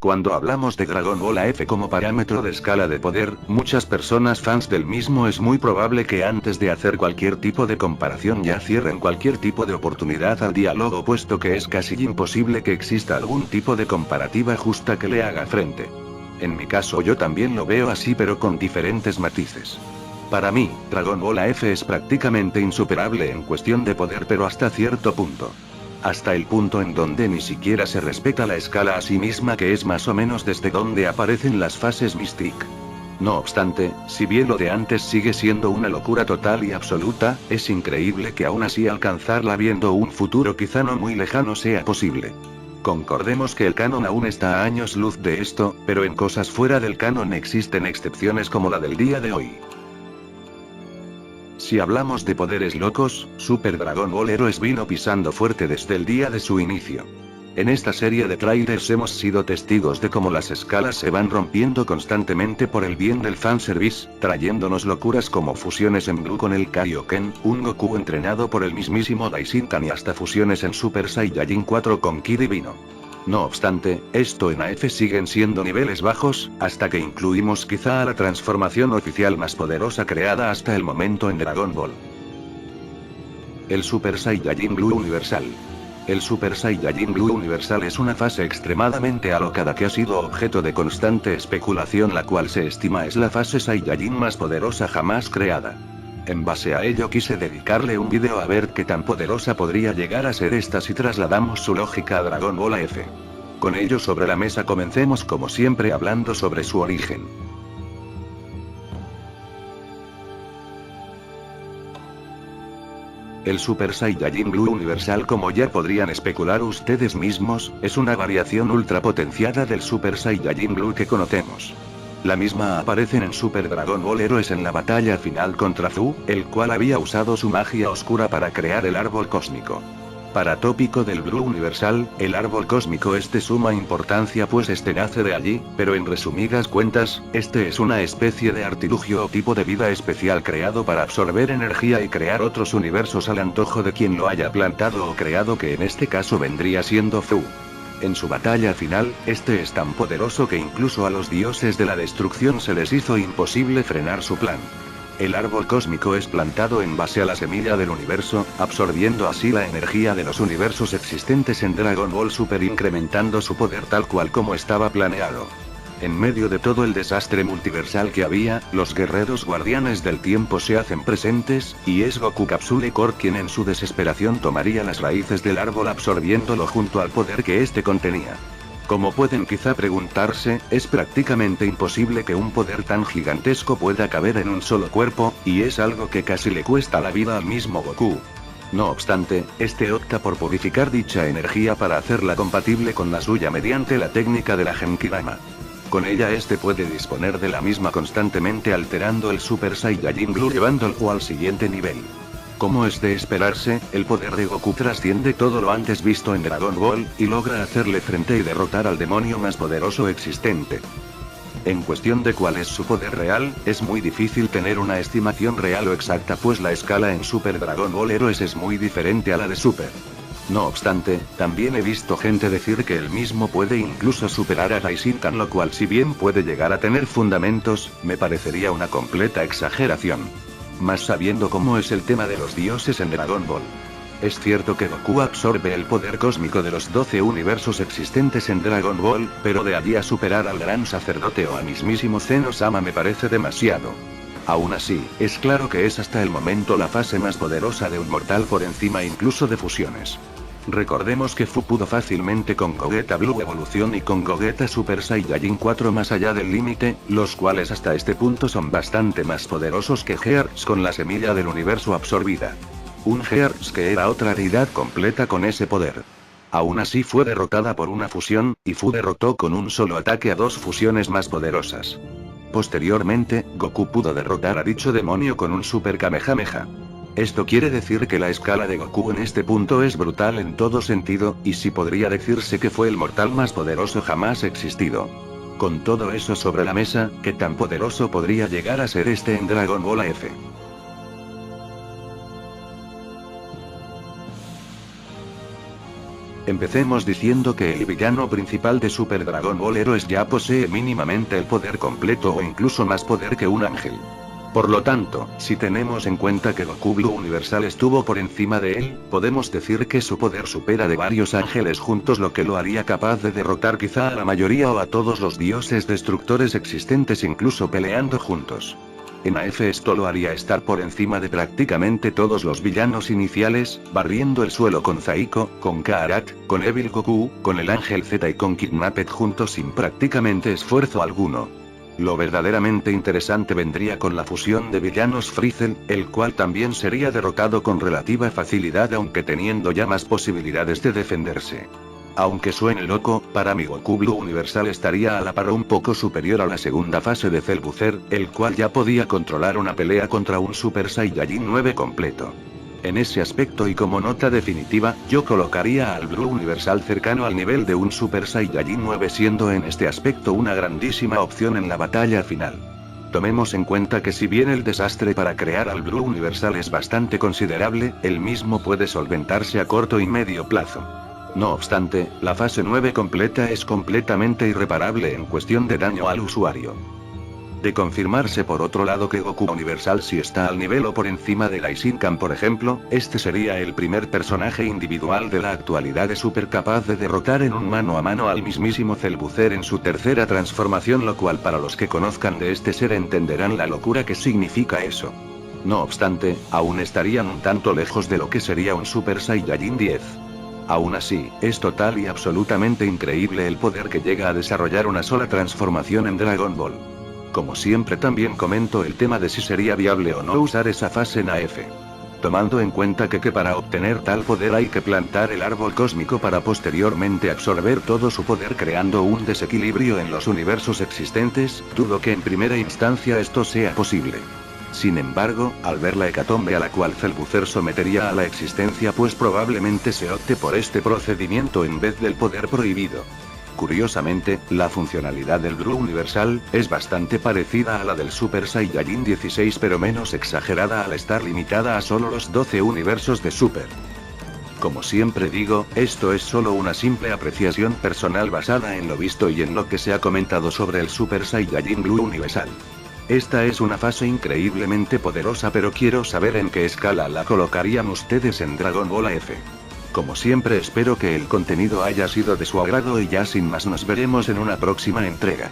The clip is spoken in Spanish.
Cuando hablamos de Dragon Ball AF como parámetro de escala de poder, muchas personas fans del mismo es muy probable que antes de hacer cualquier tipo de comparación ya cierren cualquier tipo de oportunidad al diálogo, puesto que es casi imposible que exista algún tipo de comparativa justa que le haga frente. En mi caso yo también lo veo así, pero con diferentes matices. Para mí, Dragon Ball AF es prácticamente insuperable en cuestión de poder, pero hasta cierto punto. Hasta el punto en donde ni siquiera se respeta la escala a sí misma, que es más o menos desde donde aparecen las fases Mystic. No obstante, si bien lo de antes sigue siendo una locura total y absoluta, es increíble que aún así alcanzarla viendo un futuro quizá no muy lejano sea posible. Concordemos que el canon aún está a años luz de esto, pero en cosas fuera del canon existen excepciones como la del día de hoy. Si hablamos de poderes locos, Super Dragon Ball Heroes vino pisando fuerte desde el día de su inicio. En esta serie de trailers hemos sido testigos de cómo las escalas se van rompiendo constantemente por el bien del fanservice, trayéndonos locuras como fusiones en Blue con el Kaioken, un Goku entrenado por el mismísimo Daishinkan, y hasta fusiones en Super Saiyajin 4 con Ki Divino. No obstante, esto en AF siguen siendo niveles bajos, hasta que incluimos quizá a la transformación oficial más poderosa creada hasta el momento en Dragon Ball. El Super Saiyajin Blue Universal. El Super Saiyajin Blue Universal es una fase extremadamente alocada que ha sido objeto de constante especulación, la cual se estima es la fase Saiyajin más poderosa jamás creada. En base a ello quise dedicarle un vídeo a ver qué tan poderosa podría llegar a ser esta si trasladamos su lógica a Dragon Ball AF. Con ello sobre la mesa, comencemos como siempre hablando sobre su origen. El Super Saiyajin Blue Universal, como ya podrían especular ustedes mismos, es una variación ultra potenciada del Super Saiyajin Blue que conocemos. La misma aparece en Super Dragon Ball Heroes en la batalla final contra Zuu, el cual había usado su magia oscura para crear el árbol cósmico. Para tópico del Blue Universal, el árbol cósmico es de suma importancia, pues este nace de allí, pero en resumidas cuentas, este es una especie de artilugio o tipo de vida especial creado para absorber energía y crear otros universos al antojo de quien lo haya plantado o creado, que en este caso vendría siendo Zuu. En su batalla final, este es tan poderoso que incluso a los dioses de la destrucción se les hizo imposible frenar su plan. El árbol cósmico es plantado en base a la semilla del universo, absorbiendo así la energía de los universos existentes en Dragon Ball Super, incrementando su poder tal cual como estaba planeado. En medio de todo el desastre multiversal que había, los guerreros guardianes del tiempo se hacen presentes, y es Goku Capsule Corp quien en su desesperación tomaría las raíces del árbol, absorbiéndolo junto al poder que este contenía. Como pueden quizá preguntarse, es prácticamente imposible que un poder tan gigantesco pueda caber en un solo cuerpo, y es algo que casi le cuesta la vida al mismo Goku. No obstante, este opta por purificar dicha energía para hacerla compatible con la suya mediante la técnica de la Genkidama. Con ella este puede disponer de la misma constantemente, alterando el Super Saiyajin Blue, llevándolo al siguiente nivel. Como es de esperarse, el poder de Goku trasciende todo lo antes visto en Dragon Ball, y logra hacerle frente y derrotar al demonio más poderoso existente. En cuestión de cuál es su poder real, es muy difícil tener una estimación real o exacta, pues la escala en Super Dragon Ball Heroes es muy diferente a la de Super. No obstante, también he visto gente decir que el mismo puede incluso superar a Daishinkan, lo cual, si bien puede llegar a tener fundamentos, me parecería una completa exageración. Más sabiendo cómo es el tema de los dioses en Dragon Ball. Es cierto que Goku absorbe el poder cósmico de los 12 universos existentes en Dragon Ball, pero de allí a superar al gran sacerdote o al mismísimo Zeno-sama me parece demasiado. Aún así, es claro que es hasta el momento la fase más poderosa de un mortal, por encima incluso de fusiones. Recordemos que Fu pudo fácilmente con Gogeta Blue Evolución y con Gogeta Super Saiyajin 4 más allá del límite, los cuales hasta este punto son bastante más poderosos que Gears con la semilla del universo absorbida. Un Gears que era otra deidad completa con ese poder. Aún así fue derrotada por una fusión, y Fu derrotó con un solo ataque a dos fusiones más poderosas. Posteriormente, Goku pudo derrotar a dicho demonio con un Super Kamehameha. Esto quiere decir que la escala de Goku en este punto es brutal en todo sentido, y sí podría decirse que fue el mortal más poderoso jamás existido. Con todo eso sobre la mesa, ¿qué tan poderoso podría llegar a ser este en Dragon Ball AF? Empecemos diciendo que el villano principal de Super Dragon Ball Heroes ya posee mínimamente el poder completo o incluso más poder que un ángel. Por lo tanto, si tenemos en cuenta que Goku Blue Universal estuvo por encima de él, podemos decir que su poder supera de varios ángeles juntos, lo que lo haría capaz de derrotar quizá a la mayoría o a todos los dioses destructores existentes incluso peleando juntos. En AF esto lo haría estar por encima de prácticamente todos los villanos iniciales, barriendo el suelo con Zaiko, con Karat, con Evil Goku, con el Ángel Z y con Kidnapped juntos sin prácticamente esfuerzo alguno. Lo verdaderamente interesante vendría con la fusión de villanos Freezel, el cual también sería derrotado con relativa facilidad aunque teniendo ya más posibilidades de defenderse. Aunque suene loco, para mi Goku Blue Universal estaría a la par un poco superior a la segunda fase de Cell Booster, el cual ya podía controlar una pelea contra un Super Saiyajin 9 completo. En ese aspecto y como nota definitiva, yo colocaría al Blue Universal cercano al nivel de un Super Saiyajin 9, siendo en este aspecto una grandísima opción en la batalla final. Tomemos en cuenta que si bien el desastre para crear al Blue Universal es bastante considerable, el mismo puede solventarse a corto y medio plazo. No obstante, la fase 9 completa es completamente irreparable en cuestión de daño al usuario. De confirmarse por otro lado que Goku Universal si está al nivel o por encima de Rasengan por ejemplo, este sería el primer personaje individual de la actualidad de Super capaz de derrotar en un mano a mano al mismísimo Cell Booster en su tercera transformación, lo cual para los que conozcan de este ser entenderán la locura que significa eso. No obstante, aún estarían un tanto lejos de lo que sería un Super Saiyajin 10. Aún así, es total y absolutamente increíble el poder que llega a desarrollar una sola transformación en Dragon Ball. Como siempre también comento el tema de si sería viable o no usar esa fase en AF. Tomando en cuenta que para obtener tal poder hay que plantar el árbol cósmico para posteriormente absorber todo su poder creando un desequilibrio en los universos existentes, dudo que en primera instancia esto sea posible. Sin embargo, al ver la hecatombe a la cual Cell Booster sometería a la existencia, pues probablemente se opte por este procedimiento en vez del poder prohibido. Curiosamente, la funcionalidad del Blue Universal es bastante parecida a la del Super Saiyajin 16 pero menos exagerada al estar limitada a solo los 12 universos de Super. Como siempre digo, esto es solo una simple apreciación personal basada en lo visto y en lo que se ha comentado sobre el Super Saiyajin Blue Universal. Esta es una fase increíblemente poderosa, pero quiero saber en qué escala la colocarían ustedes en Dragon Ball AF. Como siempre espero que el contenido haya sido de su agrado y ya sin más nos veremos en una próxima entrega.